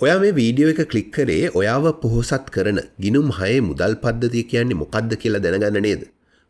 ඔයා මේ වීඩියෝ එක ක්ලික් කරේ ඔයාව පොහොසත් කරන ගිනුම් 6 මුදල් පද්ධතිය කියන්නේ මොකක්ද කියලා දැනගන්න නේද?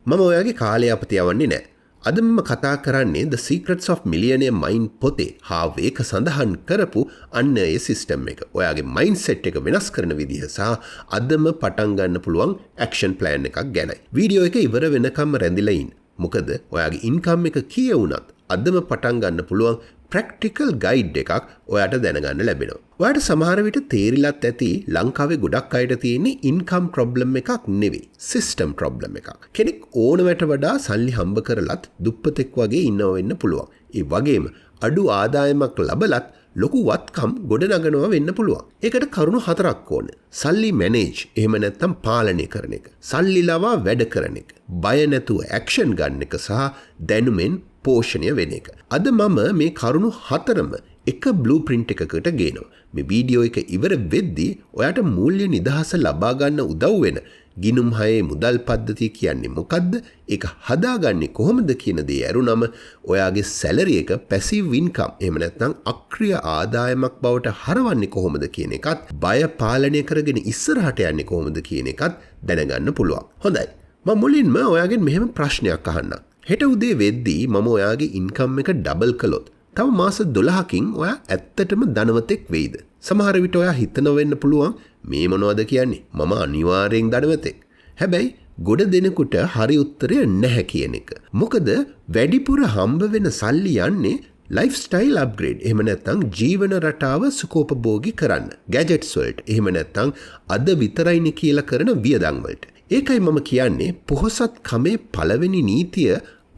මම ඔයාගේ කාලය අපත යවන්නේ නැහැ. අද මම කතා කරන්නේ The Secrets of Millionaire Mind පොතේ හාව් එක සඳහන් කරපු අන්න ඒ සිස්ටම් එක. ඔයාගේ මයින්ඩ්සෙට් එක වෙනස් කරන විදිහ සහ අදම පටන් ගන්න පුළුවන් ඇක්ෂන් ප්ලෑන් එකක් ගැනයි. වීඩියෝ එක ඉවර වෙනකම්ම රැඳිලා ඉන්න. මොකද ඔයාගේ ඉන්කම් එක කීය වුණත් අදම පටන් ගන්න පුළුවන් ප්‍රැක්ටිකල් ගයිඩ් එකක් ඔයාට දැනගන්න ලැබෙනවා. ඔයාට සමහර විට තේරිලත් ඇති ලංකාවේ ගොඩක් අයට තියෙන්නේ ඉන්කම් ප්‍රොබ්ලම් එකක් නෙවෙයි, සිස්ටම් ප්‍රොබ්ලම් එකක්. කෙනෙක් ඕනවට වඩා සල්ලි හම්බ කරලත් දුප්පතෙක් වගේ ඉන්නව වෙන්න පුළුවන්. ඒ වගේම අඩු ආදායමක් ලබලත් ලොකු වත්කම් ගොඩනගනවා වෙන්න පුළුවන්. ඒකට කරුණු 4ක් ඕන. සල්ලි මැනේජ්, එහෙම නැත්නම් පාලනය කරන එක. සල්ලි ලවා වැඩ කරන එක. බය නැතුව ඇක්ෂන් ගන්න එක සහ දැනුමෙන් පෝෂණය වෙන එක. අද මම මේ කරුණු 4ම එක බ්ලූ ප්‍රින්ට් එකකට ගේනවා. මේ වීඩියෝ එක ඉවර වෙද්දී ඔයාට මූල්‍ය නිදහස ලබා ගන්න උදව් වෙන ගිනුම් 6 මුදල් පද්ධතිය කියන්නේ මොකද්ද? ඒක හදාගන්නේ කොහොමද කියන දේ අරුණම ඔයාගේ සැලරි එක පැසිව් ඉන්කම් එහෙම නැත්නම් අක්‍රිය ආදායමක් බවට හරවන්නේ කොහොමද කියන එකත්, බය පාලනය කරගෙන ඉස්සරහට යන්නේ කොහොමද කියන එකත් දැනගන්න පුළුවන්. හොඳයි. මම මුලින්ම ඔයාගෙන් මෙහෙම ප්‍රශ්නයක් අහන්නම්. හෙට උදේ වෙද්දී මම ඔයාගේ ඉන්කම් එක ඩබල් කළොත් තව මාස 12කින් ඔයා ඇත්තටම ධනවතෙක් වෙයිද? සමහර විට ඔයා හිතන වෙන්න පුළුවන් මේ මොනවද කියන්නේ? මම අනිවාර්යෙන් ධනවතෙක්. හැබැයි ගොඩ දෙනෙකුට හරි උත්තරය නැහැ කියන එක. මොකද වැඩිපුර හම්බ වෙන සල්ලි යන්නේ ලයිෆ් ස්ටයිල් අප්ග්‍රේඩ් එහෙම නැත්නම් ජීවන රටාව සුඛෝපභෝගී කරන්න. ගැජට්ස් වලට එහෙම නැත්නම් අද විතරයිනේ කියලා කරන වියදම් වලට. ඒකයි මම කියන්නේ පොහොසත් කමේ පළවෙනි නීතිය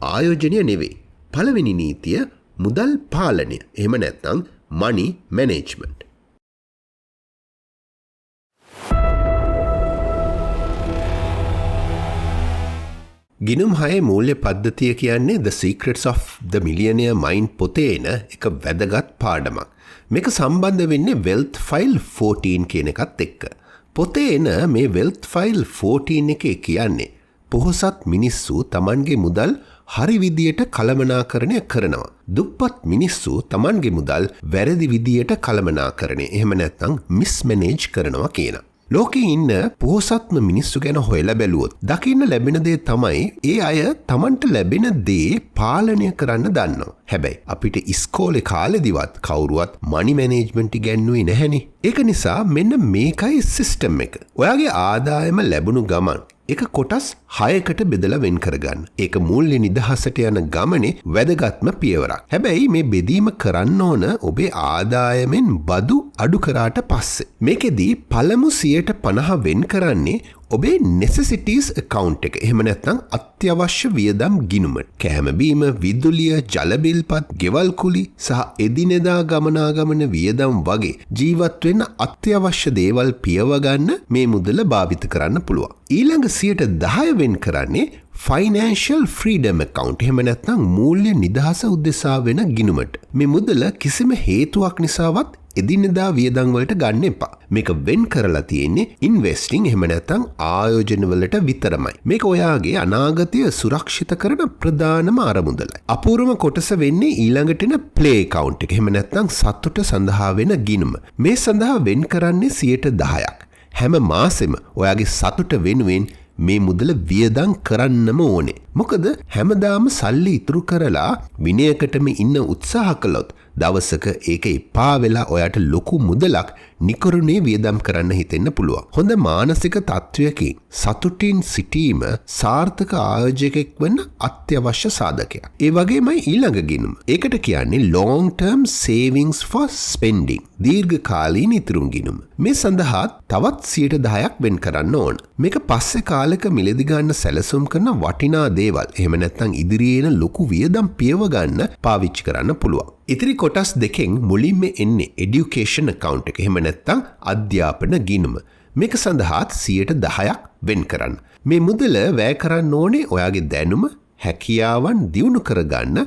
ආයෝජනය නෙවෙයි. පළවෙනි නීතිය මුදල් පාලනය. එහෙම නැත්නම් money management. ගිනුම් 6 මූල්‍ය පද්ධතිය කියන්නේ The Secrets of the Millionaire Mind පොතේ එන එක වැදගත් පාඩමක්. මේක සම්බන්ධ වෙන්නේ Wealth File 14 කියන එකත් එක්ක. පොතේ එන මේ Wealth File 14 එකේ කියන්නේ පොහොසත් මිනිස්සු Tamanගේ මුදල් හරි විදියට කළමනාකරණය කරනවා. දුප්පත් මිනිස්සු Tamanගේ මුදල් වැරදි විදියට කළමනාකරණය එහෙම නැත්නම් මිස්මැනේජ් කරනවා කියන. ලෝකේ ඉන්න පොහොසත්ම මිනිස්සු ගැන හොයලා බැලුවොත් දකින්න ලැබෙන දේ තමයි ඒ අය Tamanට ලැබෙන දේ පාලනය කරන්න දන්නවා. හැබැයි අපිට ඉස්කෝලේ කාලෙදිවත් කවුරුවත් මනි මැනේජ්මන්ට් ඉගෙනුවේ නැහැනේ. ඒක නිසා මෙන්න මේකයි සිස්ටම් එක. ඔයාගේ ආදායම ලැබුණු ගමන් එක කොටස් 6කට බෙදලා වෙන් කරගන්න. ඒක මූල්‍ය නිදහසට යන ගමනේ වැදගත්ම පියවරක්. හැබැයි මේ බෙදීම කරන්න ඕන ඔබේ ආදායමෙන් බදු අඩු කරාට පස්සේ. මේකෙදී පළමු 50% වෙන් කරන්නේ ඔබේ necessities account එක. එහෙම නැත්නම් අත්‍යවශ්‍ය වියදම් ගිණුමට. කෑම බීම, විදුලිය, ජල බිල්පත්, ගෙවල් කුලි සහ එදිනෙදා ගමනාගමන වියදම් වගේ ජීවත් වෙන්න අත්‍යවශ්‍ය දේවල් පියව ගන්න මේ මුදල භාවිත කරන්න පුළුවන්. ඊළඟ 10% වෙන් කරන්නේ financial freedom account. එහෙම නැත්නම් මූල්‍ය නිදහස උදෙසා වෙන ගිණුමට. මේ මුදල කිසිම හේතුවක් නිසාවත් එදිනෙදා වියදම් වලට ගන්න එපා. මේක වෙන් කරලා තියෙන්නේ ඉන්වෙස්ටිං එහෙම නැත්නම් ආයෝජන වලට විතරමයි. මේක ඔයාගේ අනාගතය සුරක්ෂිත කරන ප්‍රධානම අරමුදලයි. අපූර්වම කොටස වෙන්නේ ඊළඟට එන ප්ලේ account එක. එහෙම නැත්නම් සතුට සඳහා වෙන ගිණුම. මේ සඳහා වෙන් කරන්නේ 10%ක්. හැම මාසෙම ඔයාගේ සතුට වෙනුවෙන් මේ මුදල වියදම් කරන්නම ඕනේ. මොකද හැමදාම සල්ලි ඉතුරු කරලා විනයකටම ඉන්න උත්සාහ කළොත් දවසක ඒක එපා වෙලා ඔයාට ලොකු මුදලක් නිකරුණේ වියදම් කරන්න හිතෙන්න පුළුවන්. හොඳ මානසික තත්වයකින් සතුටින් සිටීම සාර්ථක ආයෝජකෙක් වෙන්න අත්‍යවශ්‍ය සාධකයක්. ඒ වගේමයි ඊළඟ ගිණුම. ඒකට කියන්නේ long term savings for spending. දීර්ඝකාලීන ඉතුරුම් ගිණුම. මේ සඳහා තවත් 10%ක් වෙන් කරන්න ඕන. මේක පස්සේ කාලෙක මිලදී ගන්න සැලසුම් කරන වටිනා දේවල්. එහෙම නැත්නම් ඉදිරියේ එන ලොකු වියදම් පියව ගන්න පාවිච්චි කරන්න පුළුවන්. ඉතිරි කොටස් දෙකෙන් මුලින්ම එන්නේ education account එක. එහෙම නැත්නම් අධ්‍යාපන ගිණුම. මේක සඳහාත් 10%ක් වෙන් කරන්න. මේ මුදල වැය කරන්න ඕනේ ඔයාගේ දැනුම, හැකියාවන් දියුණු කරගන්න,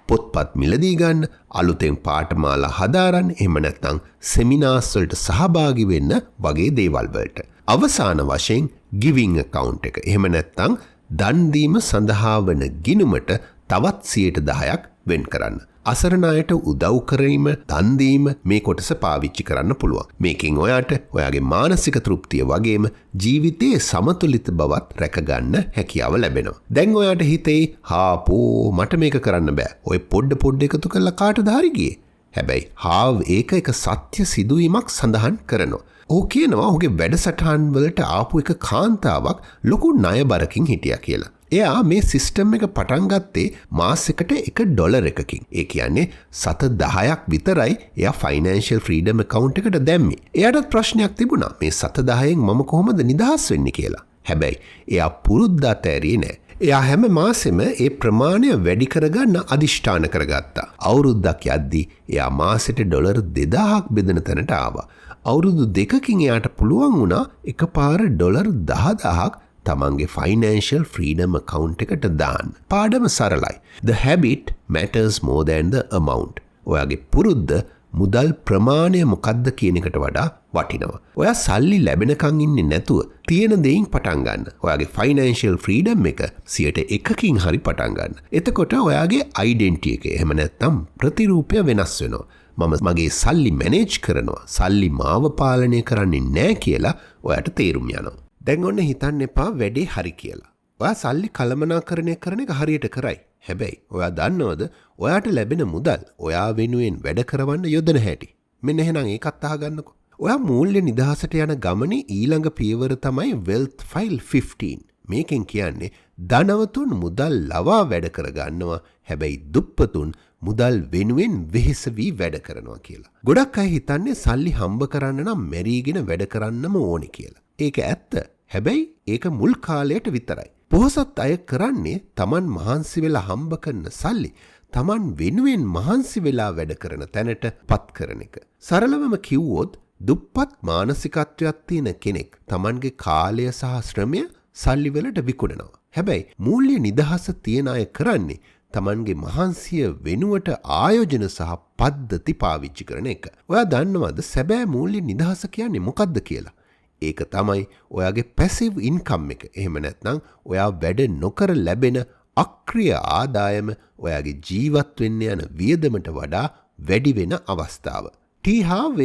පොත්පත් මිලදී ගන්න, අලුතෙන් පාඨමාලා හදාරන්න, එහෙම නැත්නම් සෙමිනාර්ස් වලට සහභාගී වෙන්න වගේ දේවල් වලට. අවසාන වශයෙන් giving account එක. එහෙම නැත්නම් දන් දීම සඳහා වන ගිණුමට තවත් 10%ක් වෙන් කරන්න. අසරණ අයට උදව් කිරීම, දන් දීම මේ කොටස පාවිච්චි කරන්න පුළුවන්. මේකෙන් ඔයාට ඔයාගේ මානසික තෘප්තිය වගේම ජීවිතයේ සමතුලිත බවත් රැකගන්න හැකියාව ලැබෙනවා. දැන් ඔයාට හිතේ හාපෝ මට මේක කරන්න බෑ. ඔය පොඩ්ඩ එකතු කරලා කාටද හරි ගියේ. හැබැයි හාව් ඒක එක සත්‍ය සිදුවීමක් සඳහන් කරනවා. ඔහු කියනවා ඔහුගේ වැඩසටහන් වලට ආපු එක කාන්තාවක් ලොකු ණයබරකින් හිටියා කියලා. එයා මේ සිස්ටම් එක පටන් ගත්තේ මාසෙකට $1 එකකින්. ඒ කියන්නේ $10ක් විතරයි එයා ෆයිනෑන්ෂල් ෆ්‍රීඩම් account එකට දැම්මේ. එයාටත් ප්‍රශ්නයක් තිබුණා මේ $10න් මම කොහොමද නිදහස් වෙන්නේ කියලා. හැබැයි එයා පුරුද්දට ඇරියේ නෑ. එයා හැම මාසෙම ඒ ප්‍රමාණය වැඩි කරගන්න අදිෂ්ඨාන කරගත්තා. අවුරුද්දක් යද්දී එයා මාසෙට $2000ක් බෙදෙන තැනට ආවා. අවුරුදු 2කින් එයාට පුළුවන් වුණා එකපාර $10000ක් තමන්ගේ ෆයිනෑන්ෂල් ෆ්‍රීඩම් account එකට දාන්න. පාඩම සරලයි. The habit matters more than the amount. ඔයාගේ පුරුද්ද මුදල් ප්‍රමාණය මොකද්ද කියන එකට වඩා වටිනවා. ඔයා සල්ලි ලැබෙනකන් ඉන්නේ නැතුව තියෙන දෙයින් පටන් ගන්න. ඔයාගේ ෆයිනෑන්ෂල් ෆ්‍රීඩම් එක 100%කින් හරි පටන් ගන්න. එතකොට ඔයාගේ ඩෙන්ටිටි එක එහෙම නැත්නම් ප්‍රතිරූපය වෙනස් වෙනවා. මම මගේ සල්ලි මැනේජ් කරනවා. සල්ලි මාව පාලනය කරන්නේ නැහැ කියලා ඔයාට තේරුම් යනවා. දැන් ඔන්න හිතන්න එපා වැඩේ හරි කියලා. ඔයා සල්ලි කළමනාකරණය කරන එක හරියට කරයි. හැබැයි ඔයා දන්නවද ඔයාට ලැබෙන මුදල් ඔයා වෙනුවෙන් වැඩ කරවන්න යොදන හැටි. මෙන්න එහෙනම් ඒකත් අහගන්නකෝ. ඔයා මූල්‍ය නිදහසට යන ගමනේ ඊළඟ පියවර තමයි wealth file 15. මේකෙන් කියන්නේ ධනවතුන් මුදල් ලවා වැඩ කරගන්නවා. හැබැයි දුප්පතුන් මුදල් වෙනුවෙන් වෙහෙස වී වැඩ කරනවා කියලා. ගොඩක් අය හිතන්නේ සල්ලි හම්බ කරන්න නම් මැරීගෙන වැඩ කරන්නම ඕනේ කියලා. ඒක ඇත්ත. හැබැයි ඒක මුල් කාලයට විතරයි. පොහොසත් අය කරන්නේ Taman මහන්සි වෙලා හම්බ කරන සල්ලි Taman වෙනුවෙන් මහන්සි වෙලා වැඩ කරන තැනට පත් කරන එක. සරලවම කිව්වොත් දුප්පත් මානසිකත්වයක් තියෙන කෙනෙක් Tamanගේ කාලය සහ ශ්‍රමය සල්ලි වලට විකුණනවා. හැබැයි මූල්‍ය නිදහස තියන අය කරන්නේ Tamanගේ මහන්සිය වෙනුවට ආයෝජන සහ පද්ධති පාවිච්චි කරන එක. ඔයා දන්නවද සැබෑ මූල්‍ය නිදහස කියන්නේ මොකක්ද කියලා? ඒක තමයි ඔයාගේ පැසිව් ඉන්කම් එක. එහෙම නැත්නම් ඔයා වැඩ නොකර ලැබෙන අක්‍රිය ආදායම ඔයාගේ ජීවත් වෙන්න යන වියදමට වඩා වැඩි වෙන අවස්ථාව. ටීහාව්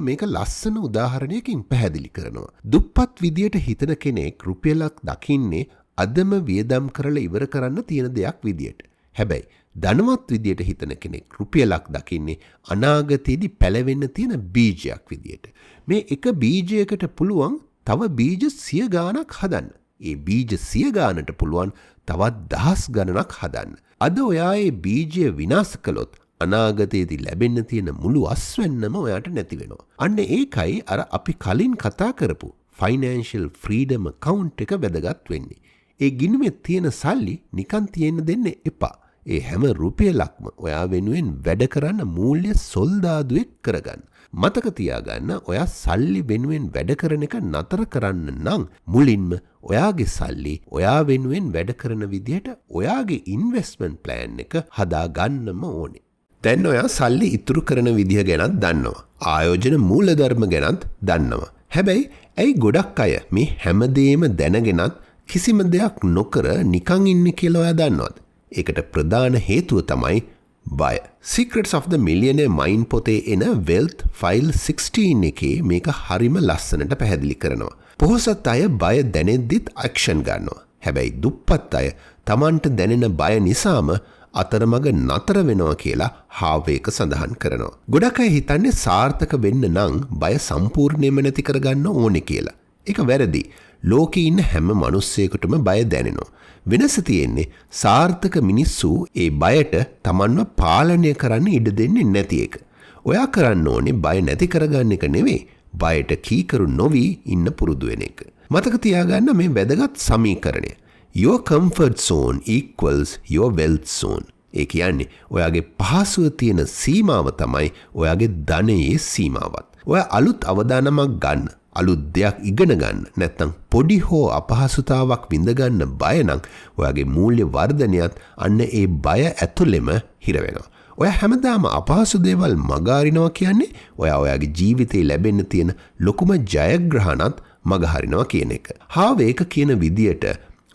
මේක ලස්සන උදාහරණයකින් පැහැදිලි කරනවා. දුප්පත් විදියට හිතන කෙනෙක් රුපියලක් දකින්නේ අදම වියදම් කරලා ඉවර කරන්න තියෙන දෙයක් විදියට. හැබැයි ධනවත් විදියට හිතන කෙනෙක් රුපියලක් දකින්නේ අනාගතයේදී පැලවෙන්න තියෙන බීජයක් විදියට. මේ එක බීජයකට පුළුවන් තව බීජ 100 ගාණක් හදන්න. ඒ බීජ 100 ගානට පුළුවන් තවත් 10 ගණනක් හදන්න. අද ඔයා ඒ බීජය විනාශ කළොත් අනාගතයේදී ලැබෙන්න තියෙන මුළු අස්වැන්නම ඔයාට නැති වෙනවා. අන්න ඒකයි අර අපි කලින් කතා කරපු ෆයිනෑන්ෂල් ෆ්‍රීඩම් account එක වැදගත් වෙන්නේ. ඒ ගිණුමේ තියෙන සල්ලි නිකන් තියෙන්න දෙන්න එපා. ඒ හැම රුපියලක්ම ඔයා වෙනුවෙන් වැඩ කරන්න මූල්‍ය සොල්දාදුවෙක් කරගන්න. මතක තියාගන්න ඔයා සල්ලි වෙනුවෙන් වැඩ කරන එක නතර කරන්න නම් මුලින්ම ඔයාගේ සල්ලි ඔයා වෙනුවෙන් වැඩ කරන විදිහට ඔයාගේ ඉන්වෙස්ට්මන්ට් ප්ලෑන් එක හදාගන්නම ඕනේ. දැන් ඔයා සල්ලි ඉතුරු කරන විදිහ ගැනත් දන්නවා. ආයෝජන මූලධර්ම ගැනත් දන්නවා. හැබැයි ඇයි ගොඩක් අය මේ හැමදේම දැනගෙනත් කිසිම දෙයක් නොකර නිකන් ඉන්නේ කියලා ඔයා දන්නවද? ඒකට ප්‍රධාන හේතුව තමයි බය. Secrets of the Millionaire Mind පොතේ එන Wealth File 16 එකේ මේක හරිම ලස්සනට පැහැදිලි කරනවා. පොහොසත් අය බය දැනෙද්දිත් ඇක්ෂන් ගන්නවා. හැබැයි දුප්පත් අය Tamanට දැනෙන බය නිසාම අතරමඟ නතර වෙනවා කියලා හාවේක සඳහන් කරනවා. ගොඩක් අය හිතන්නේ සාර්ථක වෙන්න නම් බය සම්පූර්ණයෙන්ම නැති කරගන්න ඕනේ කියලා. ඒක වැරදි. ලෝකේ ඉන්න හැම මිනිස්සෙකුටම බය දැනෙනවා. වෙනස තියෙන්නේ සාර්ථක මිනිස්සු ඒ බයට Tamanව පාලනය කරන්න ඉඩ දෙන්නේ නැති එක. ඔයා කරන්න ඕනේ බය නැති කරගන්න එක නෙවෙයි, බයට කීකරු නොවි ඉන්න පුරුදු වෙන එක. මතක තියාගන්න මේ වැදගත් සමීකරණය. Your comfort zone equals your wealth zone. ඒ කියන්නේ ඔයාගේ පහසුව තියෙන සීමාව තමයි ඔයාගේ ධනයේ සීමාවත්. ඔයා අලුත් අවදානමක් ගන්න, අලුත් දෙයක් ඉගෙන ගන්න, නැත්නම් පොඩි හෝ අපහසුතාවක් විඳ ගන්න බය නම් ඔයාගේ මූල්‍ය වර්ධනයත් අන්න ඒ බය ඇතුළෙම හිර වෙනවා. ඔයා හැමදාම අපහසු දේවල් මගහරිනවා කියන්නේ ඔයාගේ ජීවිතේ ලැබෙන්න තියෙන ලොකුම ජයග්‍රහණත් මගහරිනවා කියන එක. හාවේක කියන විදියට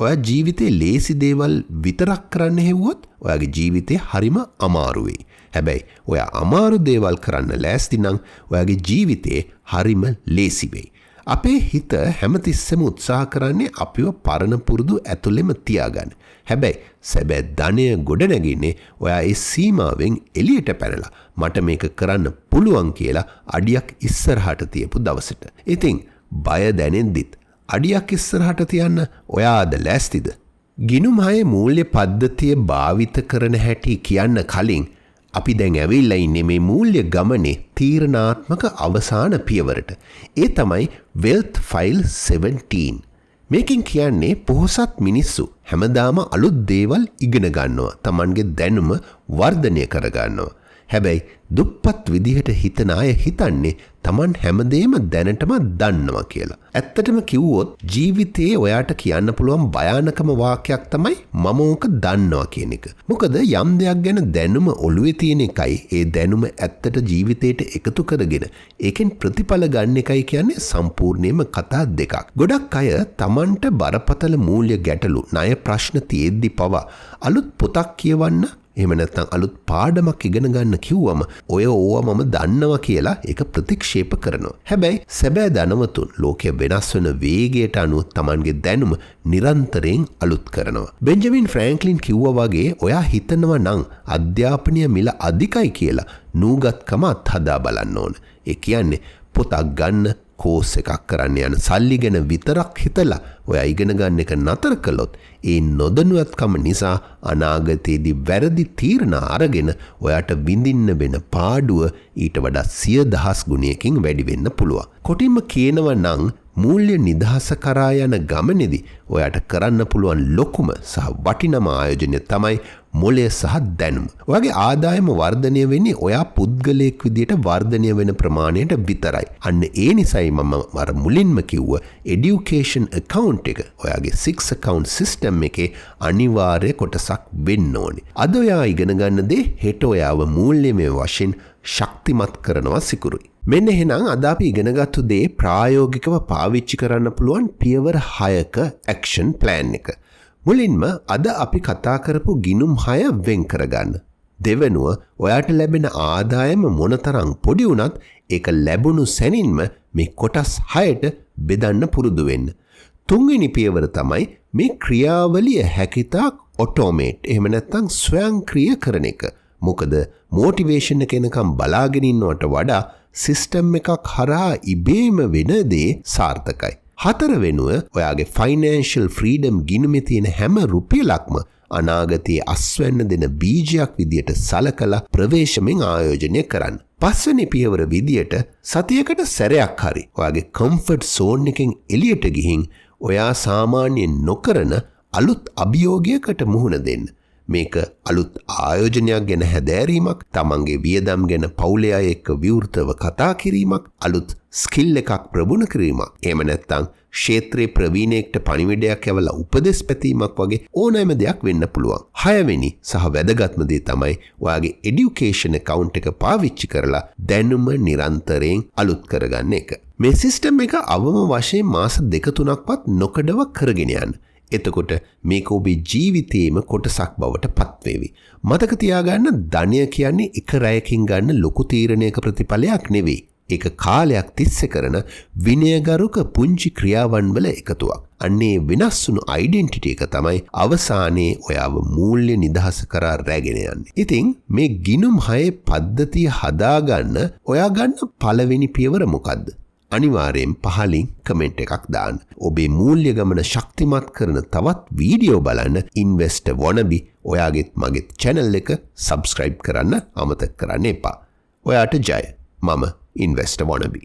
ඔයා ජීවිතේ ලේසි දේවල් විතරක් කරන්න හෙව්වොත් ඔයාගේ ජීවිතේ හරිම අමාරු වෙයි. හැබැයි ඔය අමාරු දේවල් කරන්න ලෑස්ති නම් ඔයාගේ ජීවිතේ හරිම ලේසි වෙයි. අපේ හිත හැමතිස්සෙම උත්සාහ කරන්නේ අපිව පරණ පුරුදු ඇතුළෙම තියාගන්න. හැබැයි සැබෑ ධනය ගොඩනැගින්නේ ඔයා ඒ සීමාවෙන් එළියට පැනලා මට මේක කරන්න පුළුවන් කියලා අඩියක් ඉස්සරහට තියපු දවසට. ඉතින් බය දැනෙද්දිත් අඩියක් ඉස්සරහට තියන්න ඔයාද ලෑස්තිද? ගිණුම් හයේ මූල්‍ය පද්ධතිය භාවිත කරන හැටි කියන්න කලින් අපි දැන් ඇවිල්ලා ඉන්නේ මේ මූල්‍ය ගමනේ තීරණාත්මක අවසාන පියවරට. ඒ තමයි wealth file 17. මේකෙන් කියන්නේ පොහොසත් මිනිස්සු හැමදාම අලුත් දේවල් ඉගෙන ගන්නවා. Tamanගේ දැනුම වර්ධනය කර ගන්නවා. හැබැයි දුප්පත් විදිහට හිතන අය හිතන්නේ Taman හැමදේම දැනටම දන්නවා කියලා. ඇත්තටම කිව්වොත් ජීවිතේ ඔයාට කියන්න පුළුවන් භයානකම වාක්‍යයක් තමයි මම ඕක දන්නවා කියන එක. මොකද යම් දෙයක් ගැන දැනුම ඔළුවේ තියෙන එකයි ඒ දැනුම ඇත්තට ජීවිතේට එකතු කරගෙන ඒකෙන් ප්‍රතිඵල ගන්න එකයි කියන්නේ සම්පූර්ණයෙන්ම කතා දෙකක්. ගොඩක් අය Tamanට බරපතල මූල්‍ය ගැටලු ණය ප්‍රශ්න තියෙද්දි පවා අලුත් පොතක් කියවන්න එහෙම නැත්නම් අලුත් පාඩමක් ඉගෙන ගන්න කිව්වම ඔය ඕවා මම දන්නවා කියලා ඒක ප්‍රතික්ෂේප කරනවා. හැබැයි සැබෑ ධනවතුන් ලෝකයේ වෙනස් වෙන වේගයට අනුව Tamanගේ දැනුම නිරන්තරයෙන් අලුත් කරනවා. බෙන්ජමින් ෆ්‍රැන්ක්ලින් කිව්වා වගේ ඔයා හිතනවා නම් අධ්‍යාපනීය මිල අධිකයි කියලා නූගත්කම අත්හදා බලන්න ඕන. ඒ කියන්නේ පොතක් ගන්න කෝස් එකක් කරන්න යන සල්ලි ගැන විතරක් හිතලා ඔයා ඉගෙන ගන්න එක නතර කළොත් ඒ නොදැනුවත්කම නිසා අනාගතයේදී වැරදි තීරණ අරගෙන ඔයාට විඳින්න වෙන පාඩුව ඊට වඩා 100,000 ගුණයකින් වැඩි වෙන්න පුළුවන්. කොටින්ම කියනවා නම් මූල්‍ය නිදහස කරා යන ගමනේදී ඔයාට කරන්න පුළුවන් ලොකුම සහ වටිනම ආයෝජනය තමයි මොළය සහ දැනුම. ඔයාගේ ආදායම වර්ධනය වෙන්නේ ඔයා පුද්ගලයෙක් විදියට වර්ධනය වෙන ප්‍රමාණයට විතරයි. අන්න ඒ නිසයි මම අර මුලින්ම කිව්ව education account එක ඔයාගේ 6 account system එකේ අනිවාර්ය කොටසක් වෙන්න ඕනේ. අද ඔයා ඉගෙන ගන්න දේ හෙට ඔයාව මූල්‍යමය වශයෙන් ශක්තිමත් කරනවා සිකුරුයි. මෙන්න එහෙනම් අද අපි ඉගෙනගත්තු දේ ප්‍රායෝගිකව පාවිච්චි කරන්න පුළුවන් පියවර 6ක action plan එක. මුලින්ම අද අපි කතා කරපු ගිණුම් 6 වෙන් කරගන්න. දෙවෙනුව ඔයාට ලැබෙන ආදායම මොනතරම් පොඩි වුණත් ඒක ලැබුණු සැනින්ම මේ කොටස් 6ට බෙදන්න පුරුදු වෙන්න. තුන්වෙනි පියවර තමයි මේ ක්‍රියාවලිය හැකිතාක් ඔටෝමේට් එහෙම නැත්නම් ස්වයංක්‍රීය කරන එක. මොකද මොටිවේෂන් එක එනකම් බලාගෙන ඉන්නවට වඩා සිස්ටම් එකක් හරහා ඉබේම වෙන දේ සාර්ථකයි. 4 වෙනුව ඔයාගේ ෆයිනෑන්ෂල් ෆ්‍රීඩම් ගිණුමේ තියෙන හැම රුපියලක්ම අනාගතයේ අස්වැන්න දෙන බීජයක් විදියට සලකලා ප්‍රවේශමෙන් ආයෝජනය කරන්න. 5 වෙනි පියවර විදියට සතියකට සැරයක් හරි ඔයාගේ කම්ෆර්ට් සෝන් එකෙන් එළියට ගිහින් ඔයා සාමාන්‍යයෙන් නොකරන අලුත් අභියෝගයකට මුහුණ දෙන්න. මේක අලුත් ආයෝජනයක් ගැන හැදෑරීමක්, තමන්ගේ වියදම් ගැන පවුලේ අය එක්ක විවෘතව කතා කිරීමක්, අලුත් ස්කිල් එකක් ප්‍රගුණ කිරීමක්, එහෙම නැත්නම් ක්ෂේත්‍රයේ ප්‍රවීණයෙක්ට පණිවිඩයක් යවලා උපදෙස් පැතීමක් වගේ ඕනෑම දෙයක් වෙන්න පුළුවන්. 6 වෙනි සහ වැදගත්ම දේ තමයි ඔයාගේ এডুকেෂන් account එක පාවිච්චි කරලා දැනුම නිරන්තරයෙන් අලුත් කරගන්න එක. මේ සිස්ටම් එක අවම වශයෙන් මාස 2-3ක්වත් නොකඩව කරගෙන යන්න. එතකොට මේක ඔබේ ජීවිතේම කොටසක් බවට පත්වේවි. මතක තියාගන්න ධනය කියන්නේ එක රැයකින් ගන්න ලොකු තීරණයක ප්‍රතිඵලයක් නෙවෙයි. ඒක කාලයක් තිස්සේ කරන විනයගරුක පුංචි ක්‍රියාවන් වල එකතුවක්. අන්නේ වෙනස් වුණු ඩෙන්ටිටි එක තමයි අවසානයේ ඔයාව මූල්‍ය නිදහස කරා රැගෙන යන්නේ. ඉතින් මේ ගිණුම් 6 පද්ධතිය හදාගන්න ඔයා ගන්න පළවෙනි පියවර මොකද්ද? අනිවාර්යෙන් පහලින් කමෙන්ට් එකක් දාන්න. ඔබේ මූල්‍ය ගමන ශක්තිමත් කරන තවත් වීඩියෝ බලන්න ඉන්වෙස්ටර් wannabe ඔයාගෙත් මගෙත් channel එක subscribe කරන්න අමතක කරන්න එපා. ඔයාට ජය. මම ඉන්වෙස්ටර් wannabe.